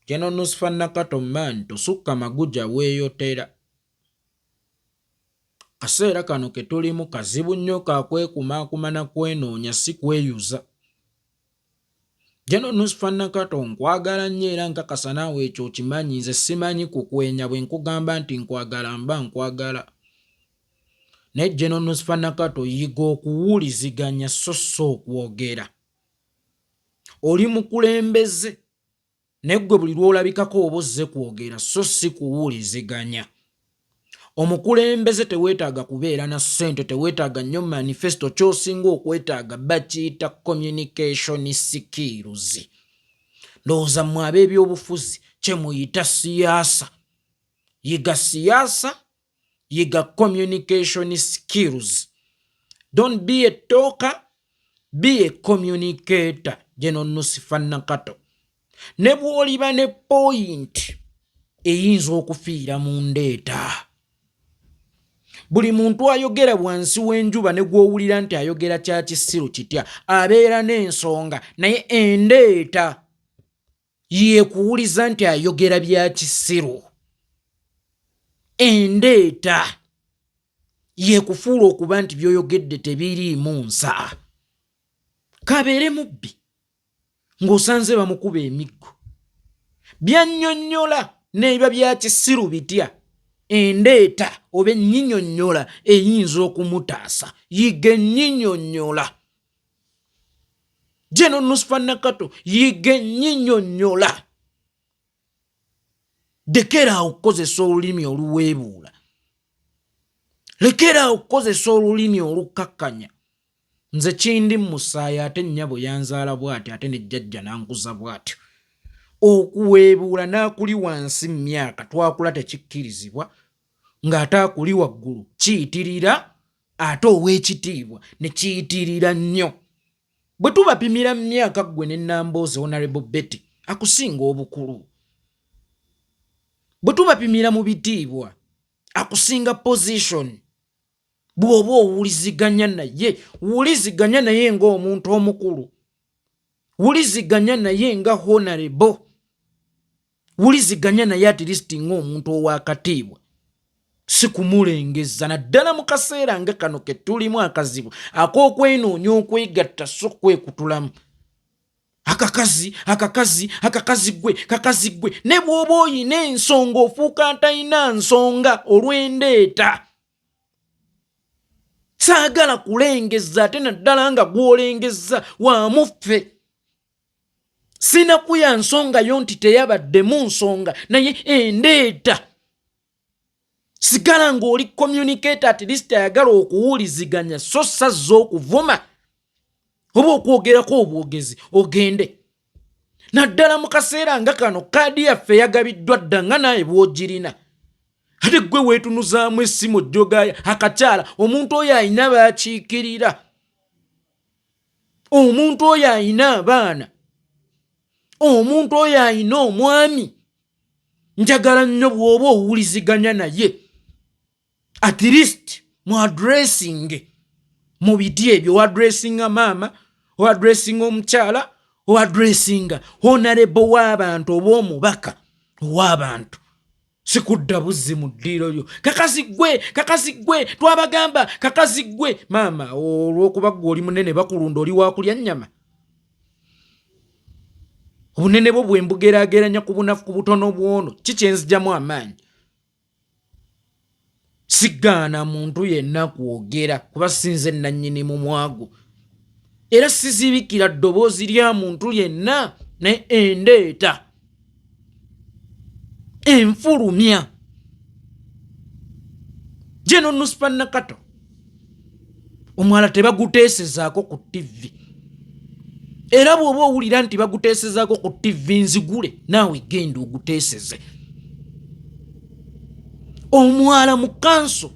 Jeno Nusfa Nakato man tosukka maguja weeyotera. Kaseera kano ke tulimu kazibu nnyo kakwekumakumana kwenoonya si kweyuza. Jeno Nusfa Nakato nkwagala nnyo era nkakasa naawe ekyo okimanyi, nze simanyi kukwenya bwe nkugamba nti nkwagala mba nkwagala. Naye Jeno Nusfa Nakato yiga okuwuliziganya so okwogera. Oli mukulembeze naye ggwe buli lw'olabikako oba ozze kwogera so si kuwuliziganya. Omukulembeze teweetaaga kubeera na ssente, teweetaaga nnyo manifesto, ky'osinga okwetaaga bakiyita communication skills. Ndowooza mmwe ab'ebyobufuzi kye muyita siyaasa. Yiga siyaasa, yiga communication skills. Don't be a talker, be a communicator. Jeno Nusfa Nakato. Ne bw'oliba ne point eyinza okufiira mu ndeeta. Buli muntu ayogera bwansi w'enjuba ne gw'owulira nti ayogera kya kisiru kitya abeera n'ensonga, naye endeeta yeekuwuliza nti ayogera bya kisiru. Endeeta yeekufuula okuba nti by'oyogedde tebiriimu nsa. Kabeere mubbi ng'osanze bamukuba emiggo. Byannyonnyola n'eba bya kisiru bitya, endeeta oba ennyinyonnyola eyinza okumutaasa. Yiga ennyinyonnyola. Jeno Nusfa Nakato yiga ennyinyonnyola. Lekeraawo okukozesa olulimi oluweebuula. Lekeraawo okukozesa olulimi olukkakkanya. Nze kindi musaayi ate nnyabo yanzaala bw'ati ate ne jjajja nankuza bw'atyo. Okuweebuula n'akuli wansi mu myaka twakula tekikkirizibwa, ng'ate akuli waggulu kiyitirira, ate ow'ekitiibwa ne kiyitirira nnyo. Bwe tubapimira mu myaka ggwe ne Nambooze Honorable Betty akusinga obukulu. Bwe tubapimira mu bitiibwa akusinga position. Bw'oba owuliziganya naye, wuliziganya naye ng'omuntu omukulu. Wuliziganya naye nga honorable. Wuliziganya naye at least ng'omuntu ow'akatiibwa. Si kumulengeza naddala mu kaseera nga kano ke tulimu akazibu ak'okwenoonya okwegatta so kwekutulamu. Akakazi gwe. Ne bw'oba oyina ensonga ofuuka atalina nsonga olw'endeeta. Saagala kulengeza ate naddala nga gw'olengeza wamuffe. Sinakuya nsonga yo nti teyabaddemu nsonga naye endeeta. Sigala ng'oli communicator at least ayagala okuwuliziganya so sazza okuvuma. Oba okwogerako obwogezi ogende. Naddala mu kaseera nga kano kaadi yaffe yagabiddwa dda nga naye bw'ogirina. Ate gwe weetunuzaamu essimu ojjogaya akakyala, omuntu oyo ayina baakiikirira. Omuntu oyo ayina abaana. Omuntu oyo ayina omwami. Njagala nnyo bw'oba owuliziganya naye. At least mu addressing mu biti ebyo oaddressinga maama, oaddressinga omukyala, oaddressinga honorable w'abantu oba omubaka w'abantu. Sikudda buzzi mu ddiiro lyo. Kakasi gwe twabagamba kakasi gwe. Maama olw'okuba gwe oli munene bakulunda oli waakulya nnyama. Obunene bwo bwe mbugeraageranya ku bunafu ku butono bwono kikyenzigyamu amaanyi. Sigaana muntu yenna kwogera kuba sinze nannyini mu mwago. Era sizibikira ddoboozi lya muntu yenna ne endeeta. Enfulumya. Jeno Nusfa Nakato omwala tebaguteesezaako ku TV. Era bw'oba owulira nti baguteesezaako ku TV nzigule naawe genda oguteeseze. Omwala mu kanso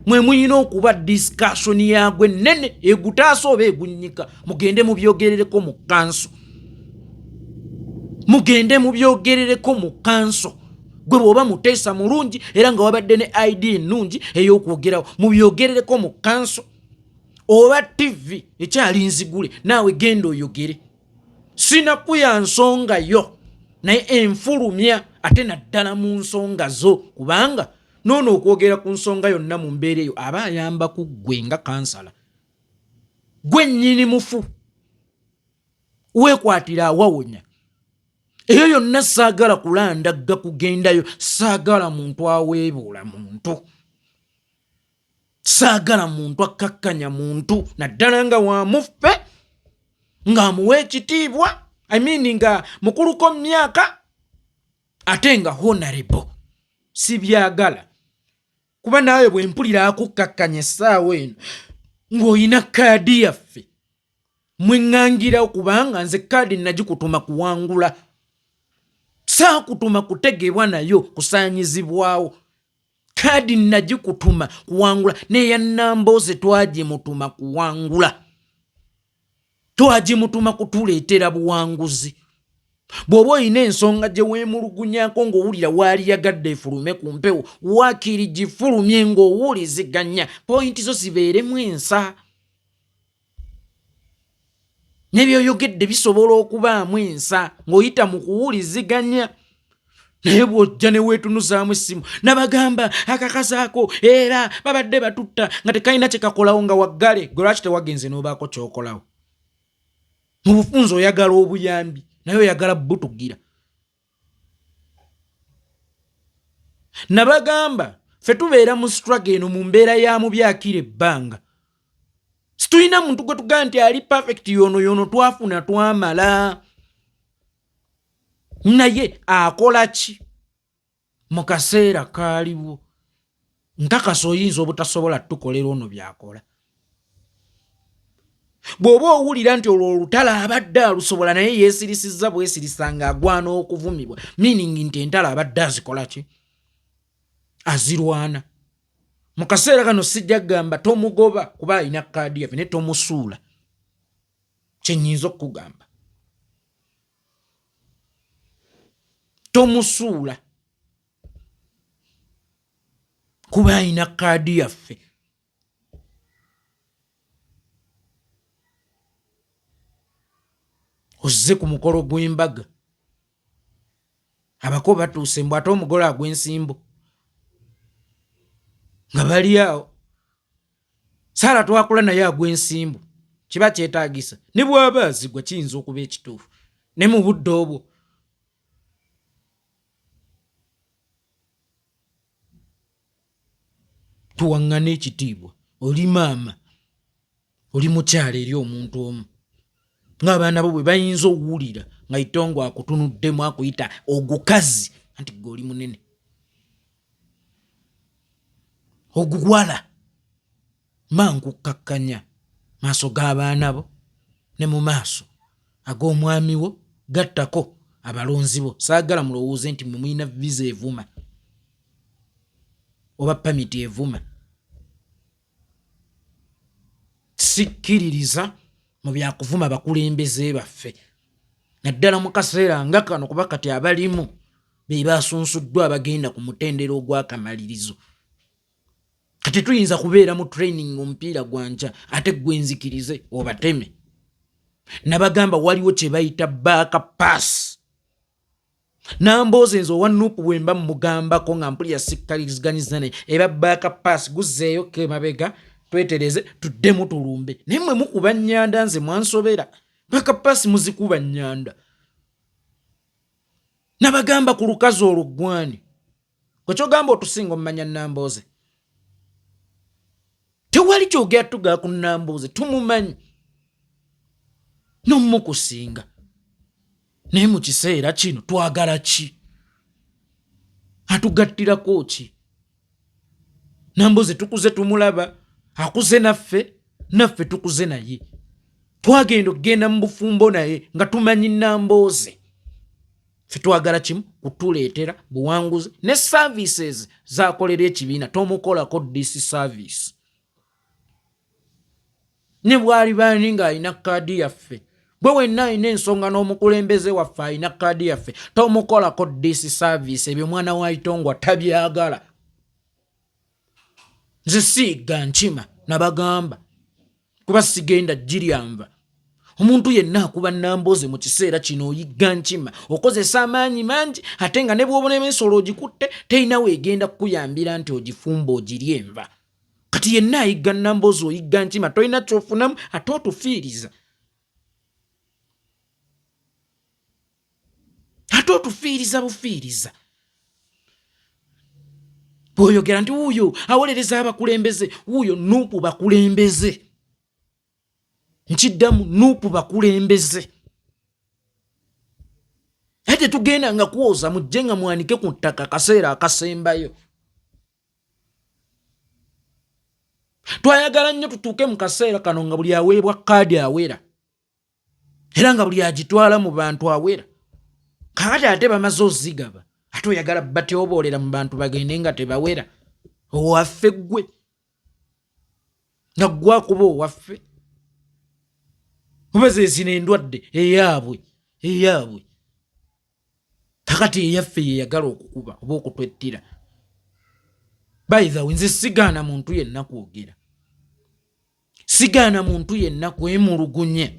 mwe muyina okuba discussion yaagwe nnene egutaasa oba egunnyika. Mugende mubyogerereko mu kanso. Mugende mubyogerereko mu kanso. Gwe bw'oba muteesa mulungi era nga wabadde ne ID ennungi ey'okwogerawo mubyogerereko mu kanso. Oba TV ekyali nzigule naawe genda oyogere. Sinakuya nsonga yo naye enfulumya ate naddala mu nsonga zo kubanga noono okwogera ku nsonga yonna mu mbeera eyo aba ayamba ku ggwe nga kansala gwe nnyini mufu weekwatira awawonya eyo yonna saagala kulandagga kugendayo saagala muntu aweebuula muntu saagala muntu akkakkanya muntu naddala nga wamuffe ng'amuwa ekitiibwa nga mukuluko myaka ate nga honorable si byagala kuba naawe bwe mpulira akukkakkanya essaawa eno ng'olina kaadi yaffe mweŋŋangirawo kubanga nze kaadi nagikutuma kuwangula saakutuma kutegebwa nayo kusaanyizibwawo kaadi nagikutuma kuwangula neya Nambooze twagimutuma kuwangula twagimutuma kutuleetera buwanguzi bw'oba olina ensonga gye weemulugunyako ng'owulira waali yagadde efulume ku mpewo waakiri gifulumye ng'owuliziganya pointi zo zibeeremu ensa n'ebyoyogedde bisobola okubaamu ensa ng'oyita mu kuwuliziganya naye bw'ojja ne weetunuzaamu essimu nabagamba akakazaako era babadde batutta nga tekalina kye kakolawo nga waggale gwe lwaki tewagenze n'obaako ky'okolawo mu bufunze oyagala obuyambi naye oyagala butugira nabagamba ffe tubeera mu struggle eno mu mbeera ya mu byakira ebbanga situlina muntu gwe tugamba nti ali perfect yono twafuna twamala naye akola ki mu kaseera kaaliwo nkakasa oyinza obutasobola tukolera ono byakola bw'oba owulira nti olwo olutalo abadde alusobola naye yeesirisizza bwesirisanga agwana okuvumibwa meaning nti entalo abadde azikola ki azirwana mu kaseera kano sijja kugamba tomugoba kuba alina kaadi yaffe ne tomusuula kyennyinza okukugamba tomusuula kuba alina kaadi yaffe ozze ku mukolo gw'embaga abako batuuse mbw ate omugole agw'ensimbu nga bali awo saala twakula naye agw'ensimbu kiba kyetaagisa ne bw'aba azigwa kiyinza okuba ekituufu ne mu budde obwo tuwaŋŋana ekitiibwa oli maama oli mukyala eri omuntu omu ng'abaana bo bwe bayinza owulira nga itongo akutunuddemu akuyita ogukazi anti gwe oli munene oguwala mankukkakkanya maaso g'abaana bo ne mu maaso ag'omwami wo gattako abalonzi bo saagala mulowooze nti mwe mulina visa evuma oba pamiti evuma sikkiririza mu byakuvuma abakulembeze baffe naddala mu kaseera nga kano kuba kati abalimu be basunsuddwa abagenda ku mutendera ogw'akamalirizo kati tuyinza kubeera mu training omupiira gwanja ate gwenzikirize obateme nabagamba waliwo kye bayita baaka pass Nambooze nze owa Nuupu bwemba mugambako nga mpulira sikkaliriziganyizza naye eba baaka pass guzzeeyo ke mabega twetereze tuddemu tulumbe naye mwe mukuba nnyanda nze mwansobera baaka pass muzikuba nnyanda nabagamba ku lukazi olugwani kwekyogamba otusinga omumanya Nambooze tewali kyogera tugaa ku Nambooze tumumanyi n'omumukusinga naye mu kiseera kino twagala ki atugattirako ki Nambooze tukuze tumulaba akuze naffe tukuze naye twagenda okugenda mu bufumbo naye nga tumanyi Nambooze ffe twagala kimu kutuleetera buwanguzi ne services zakolera ekibiina tomukolako DC service ne bwali bani ng'alina kaadi yaffe bwe wenna alina ensonga n'omukulembeze waffe alina kaadi yaffe tomukolako DC service ebyo mwana wa Itongwa tabyagala nze siiga nkima nabagamba kuba sigenda giryamba Omuntu yenna akuba Nambooze mu kiseera kino oyigga nkima okozesa amaanyi mangi ate nga ne bw'obona ensolo ogikutte terina weegenda kukuyambira nti ogifumba ogirye enva. Kati yenna ayigga Nambooze oyigga nkima tolina kyofunamu ate otufiiriza. Ate otufiiriza bufiiriza. Bw'oyogera nti wuuyo awolereza abakulembeze, wuuyo Nuupu bakulembeze. Nkiddamu Nuupu bakulembeze. Ate tugenda nga kwoza mujje nga mwanike ku ttaka akaseera akasembayo. Twayagala nnyo tutuuke mu kaseera kano nga buli aweebwa kkaadi awera. Era nga buli agitwala mu bantu awera. Kakati ate bamaze ozigaba. Ate oyagala batyoboolera mu bantu bagende nga tebawera. Owaffe ggwe. Nga ggwe akuba owaffe. Oba zezino endwadde eyaabwe. Kakati eyaffe yeyagala okukuba oba okutwettira. By the way, nze sigaana muntu yenna kwogera. Sigaana muntu yenna kwemulugunya.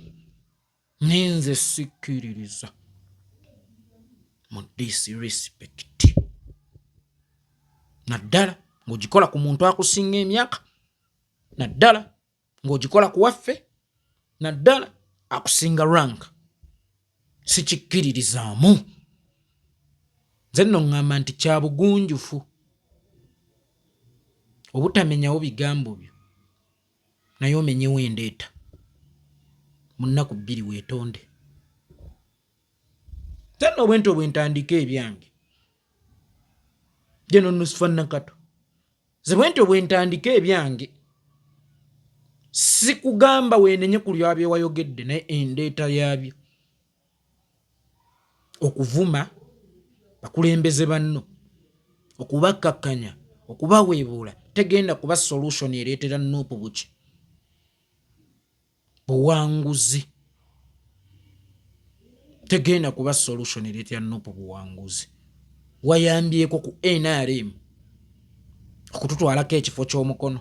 Nenze sikkiririza. Mu disrespect. Naddala ng'ogikola ku muntu akusinga emyaka. Naddala ng'ogikola ku waffe. Naddala akusinga rank. Sikikkiririzaamu. Nze nno ngamba nti kya bugunjufu obutamenyawo bigambo byo naye omenyewo endeeta mu nnaku bbiri weetonde. Nze nno bwentyo bwe ntandika ebyange General Nusfan Nakato. Nze bwentyo bwe ntandika ebyange sikugamba weenenye ku lyabyo wayogedde naye endeeta yaabyo okuvuma bakulembeze banno, okubakkakkanya, okubaweebuula tegenda kuba solution ereetera Nuupu buki buwanguzi. Tegenda kuba solution ereetera Nuupu buwanguzi. Wayambyeko ku NRM okututwalako ekifo ky'omukono.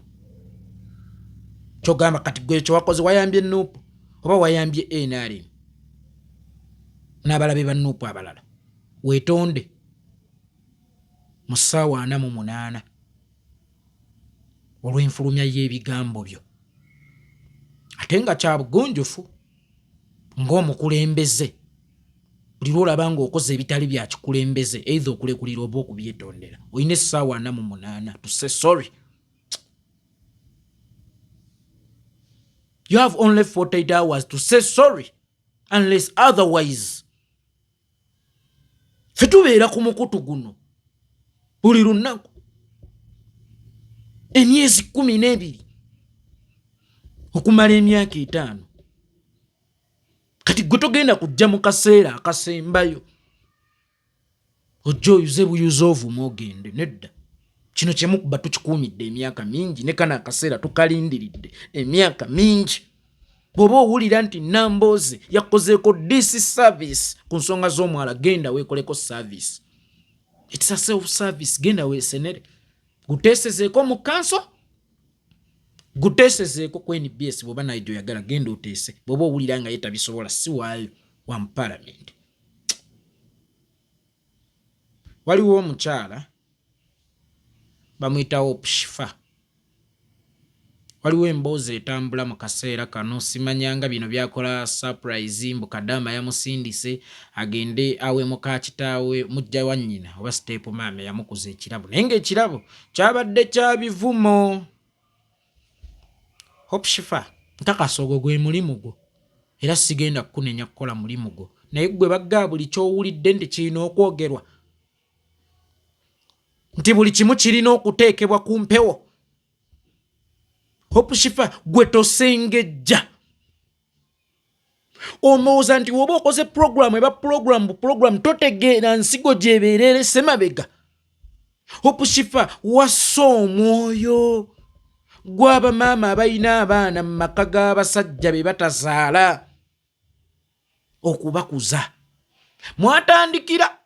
Kyogamba kati gwe kye wakoze wayambye Nuupu oba wayambye NRM n'abalabe ba Nuupu abalala. Weetonde mu ssaawa 48 olw'enfulumya y'ebigambo byo. Ate nga kya bugunjufu ng'omukulembeze buli lw'olaba ng'okoze ebitali bya kikulembeze either okulekulira oba okubyetondera olina essaawa 48 to say sorry. You have only 48 hours to say sorry unless otherwise. Ffe tubeera ku mukutu guno buli lunaku emyezi 12 okumala emyaka 5. Kati gwe togenda kujja mu kaseera akasembayo ojja oyuze buyuze ovuma ogende. Nedda, kino kye mukuba tukikuumidde emyaka mingi ne kana akaseera tukalindiridde emyaka mingi. Bw'oba owulira nti Nambooze yakozeeko disservice ku nsonga z'omwala, genda weekoleko service. It's a self-service. Genda weesenere. Guteesezeeko mu kanso, guteesezeeko ku NBS bw'oba nayo gy'oyagala genda oteese. Bw'oba owulira nga ye tabisobola si waayo wa mu Parliament. Waliwo omukyala bamuyita Hope Shifa. Waliwo emboozi etambula mu kaseera kano, simanyanga bino byakola surprise mbu Kadamba yamusindise agende awe muka kitaawe mujja wa nnyina oba step maama yamukuza ekirabo, naye ng'ekirabo kyabadde kya bivumo. Hope Shifa nkakasa ogwo gwe mulimu gwo era sigenda kukunenya kukola mulimu gwo, naye gwe bagga buli ky'owulidde nti kirina okwogerwa, nti buli kimu kirina okuteekebwa ku mpewo. Hope Shifa gwe tosengejja. Omooza nti woba okoze program eba program totegeera nsigo gyebeerere semabega. Hope Shifa wassa omwoyo gw'aba maama abalina abaana mu maka g'abasajja be batazaala okubakuza. Mwatandikira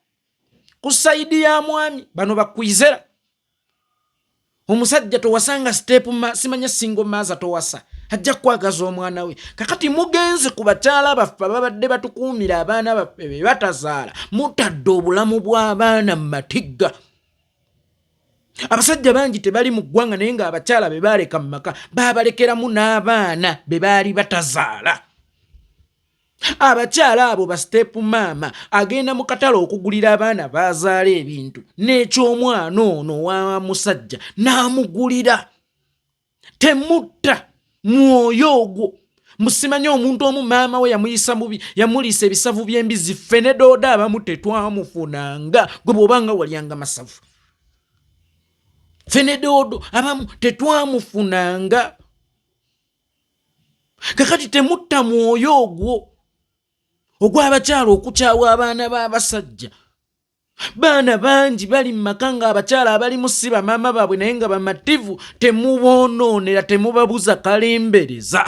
ku sayidi ya mwami bano bakwizera omusajja towasanga step simanya single mother towasa ajja kwagaza omwana we kakati mugenze ku bakyala baffe babadde batukuumira abaana baffe be batazaala mutadde obulamu bw'abaana mu matigga. Abasajja bangi tebali mu ggwanga naye nga abakyala be baaleka mu maka baabalekeramu n'abaana be baali batazaala. Abakyala abo ba step mama agenda mu katale okugulira abaana bazaala ebintu n'ekyomwana ono wa musajja n'amugulira. Temutta mwoyo ogwo. Musimanye omuntu omu maama we yamuyisa mubi yamuliisa ebisavu by'embizi ffe ne dooda abamu tetwamufunanga gwe bw'obanga walyanga masavu. Ffe ne doodo abamu tetwamufunanga. Kakati temutta mwoyo ogwo ogw'abakyala okukyawa abaana b'abasajja. Baana bangi bali mu maka nga abakyala abalimu si bamaama baabwe naye nga bamativu temuboonoonera temubabuza kalembereza.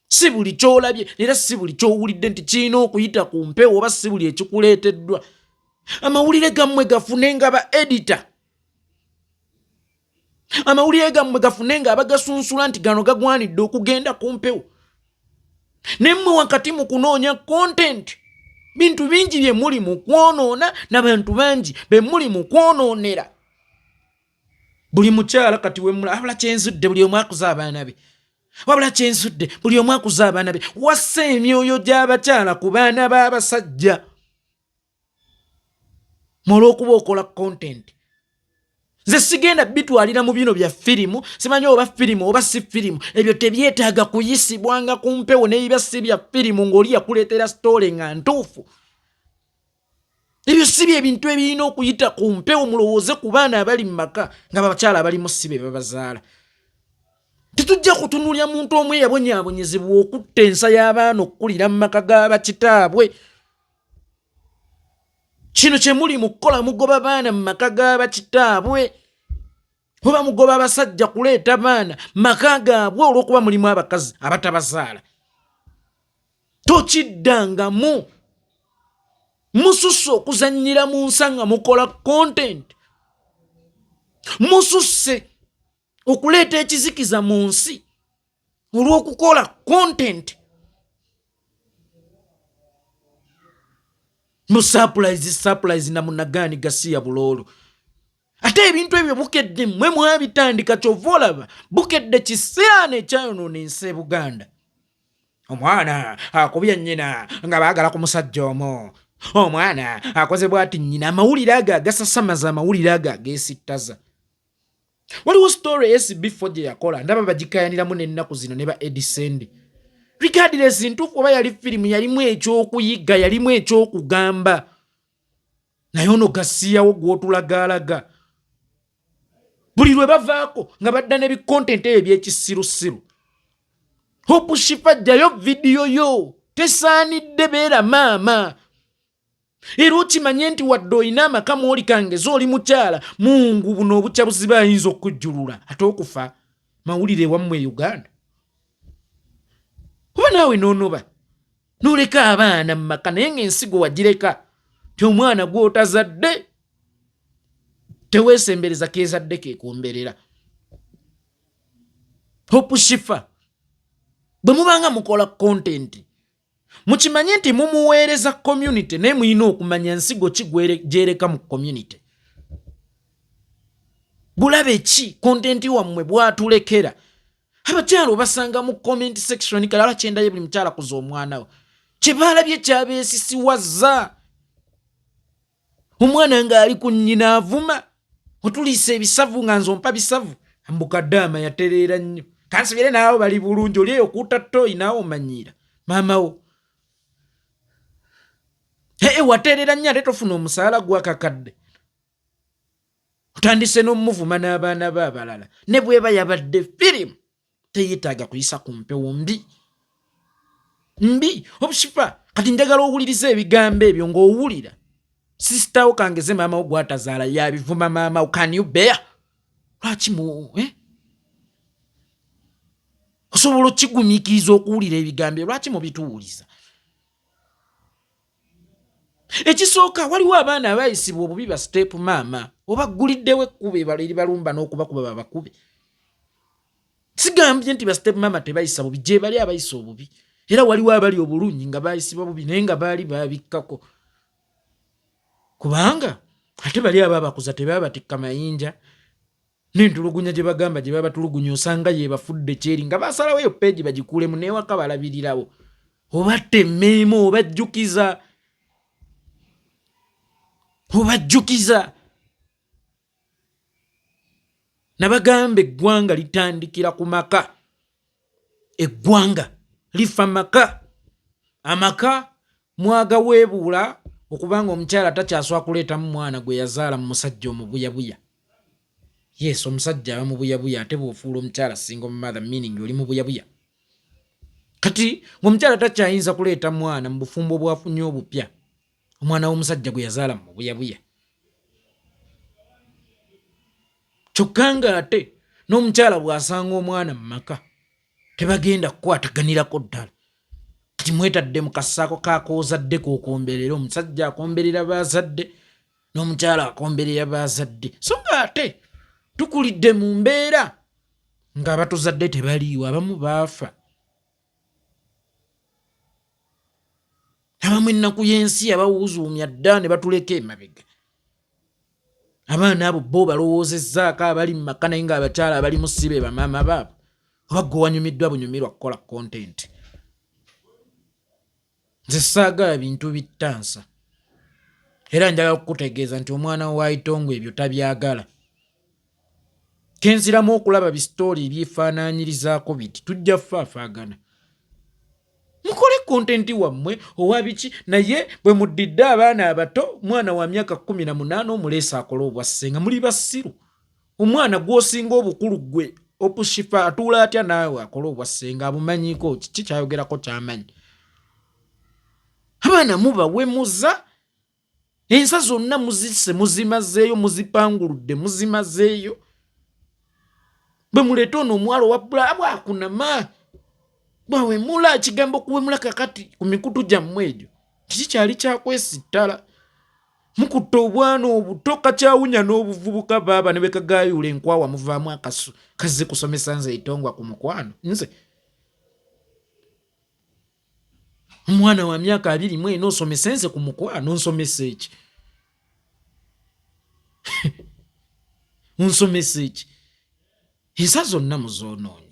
Si buli kyolabye era si buli kyowulidde nti kirina okuyita ku mpewo oba si buli ekikuleeteddwa. Amawulire gammwe gafune nga ba edita. Amawulire gammwe gafune nga abagasunsula nti gano gagwanidde okugenda ku mpewo. Nemmwe wakati mu kunoonya content bintu bingi bye muli mu kwonoona n'abantu bangi be muli mu kwonoonera. Buli mukyala kati we mula wabula kyenzudde buli omu akuza abaana be. Wabula kyenzudde buli omu akuza abaana be. Wassa emyoyo gy'abakyala ku baana b'abasajja olw'okuba okola content. Nze sigenda bitwalira mu bino bya firimu simanyi oba firimu oba si firimu ebyo tebyetaaga kuyisibwanga ku mpewo n'ebyo si bya firimu ng'oli yakuleetera story nga ntuufu. Ebyo si by'ebintu ebirina okuyita ku mpewo mulowooze ku baana abali mu maka nga babakyala abalimu si be babazaala. Tetujja kutunuulya muntu omu eyabonyaabonyezebwa okutta ensa y'abaana okukulira mu maka g'abakitaabwe. Kino kye muli mu kukola mugoba baana mu maka g'abakitaabwe oba mugoba abasajja kuleeta baana maka gaabwe olw'okuba mulimu abakazi abatabazaala. Tokiddangamu. Mususse okuzannyira mu nsa nga mukola content. Mususse okuleeta ekizikiza mu nsi olw'okukola content. Mu surprise na munagaani gasiya buloolo. Ate ebintu ebyo bukedde mmwe mwabitandika kyova olaba bukedde kiseera ekyayonoona ensi e Buganda. Omwana akubya nnyina nga baagala ku musajja omwo. Omwana akoze bw'ati nnyina. Amawulire ago agasasamaza amawulire ago ageesittaza. Waliwo story SB4 gye yakola ndaba bagikayaniramu n'ennaku zino ne ba Edisende. Regardless ntuufu oba yali firimu yalimu ekyokuyiga yalimu ekyokugamba. Naye ono gasiyawo gw'otulagaalaga. Buli lwe bavaako nga badda n'ebikontenti ebyo eby'ekisirusiru. Hope Shifa jjayo vidiyo yo. Tesaanidde beera maama. Era okimanye nti wadde olina amaka mw'olikangeza oli mukyala Mungu buno obukyabuzi bayinza okujjulula ate okufa mawulire wammwe Uganda. Kuba naawe n'onoba n'oleka abaana mu maka naye ng'ensigo wagireka ti omwana gw'otazadde teweesembereza keezadde keekomberera. Hope Shifa bwe mubanga mukola content mukimanye nti mumuweereza community naye muyina okumanya nsigo ki gyereka mu community. Bulabe ki content wammwe bwatulekera. Abakyala obasanga mu comment section kalala kyendaye buli mukyala kuza omwana we. Kye baalabye kyabeesisiwazza. Omwana ng'ali ku nnyina avuma otuliisa ebisavu nga nzompa bisavu mbukaddaama yatereera nnyo. Kansibire naawe bali bulungi oli eyo okuuta toyi naawe omanyiira maama wo. Wateerera nnyo ate tofuna omusaala gw'akakadde. Otandise n'omuvuma n'abaana be abalala ne bw'eba yabadde firimu teyeetaaga kuyisa ku mpewo mbi. Obushifa kati njagala owuliriza ebigambo ebyo ng'owulira. Sisitawo kangeze maama wo gw'atazaala yabivuma maama wo. Can you bear? Lwaki osobola okigumiikiriza okuwulira ebigambo lwaki mubituwuliza? ekisooka waliwo abaana abayisibwa obubi ba step maama obagguliddewo ekkube baliri balumba n'okubakuba babakube sigambye nti ba step maama tebayisa bubi gye bali abayisa obubi era waliwo abali obulungi nga bayisibwa bubi naye nga baali babikkako kubanga ate bali ababakuza tebaba batikka mayinja n'entulugunya gye bagamba gye baba batulugunya osanga ye bafudde kyeri nga basalawo eyo peegi bagikuulemu n'ewaka balabirirawo obattemmeemu obajjukiza nabagamba eggwanga litandikira ku maka eggwanga lifa maka amaka mwagaweebuula okubanga omukyala takyaswa kuleetamu mwana gwe yazaala mu musajja omubuyabuya yes omusajja aba mubuyabuya ate bw'ofuula omukyala single mother meaning oli mubuyabuya kati ng'omukyala takyayinza kuleeta mwana mu bufumbo bwafunye obupya omwana w'omusajja gwe yazaala mu buyabuya kyokka nga ate n'omukyala bw'asanga omwana mu maka tebagenda kukwataganirako ddala kati mwetadde mu kasaako kakoozadde kookomberera omusajja akomberera baazadde n'omukyala akomberera baazadde so nga ate tukulidde mu mbeera ng'abatuzadde tebaliiwo abamu baafa abamu ennaku y'ensi abawuzuumya dda ne batuleka emabega abaana abo bo balowoozezzaako abali mu maka naye ng'abakyala abali mu sibe bamaama baabo oba gwe wanyumiddwa bunyumirwa kukola kontenti nze saagala bintu bittansa era njagala kukutegeeza nti omwana wa Itongo ebyo tabyagala kenziramu okulaba bisitooli ebyefaanaanyirizaako biti tujja faafaagana mukole kontenti wammwe owa biki naye bwe muddidde abaana abato omwana wa myaka 18 omuleesa akola obwassenga muli basiru omwana gw'osinga obukulu gwe opushifa atuula atya naawe akola obwassenga abumanyiiko kiki kyayogerako kyamanyi abaana mubawemuza ensa zonna muzisse muzimazeeyo muzipanguludde muzimazeeyo bwe muleeta ono omuwala owabula bwakunama bwawemula ekigambo okuwemula kakati ku mikutu gyammwe egyo kiki kyali kyakwesittala mukutta obwana obuto kakyawunya n'obuvubuka baaba ne bekagayula enkwawa muvaamu akasu kazze kusomesa nze Itongwa ku mukwano nze omwana wa myaka 24 osomesa nze ku mukwano nsomesa eki nsomesa eki ensa zonna muzoonoonye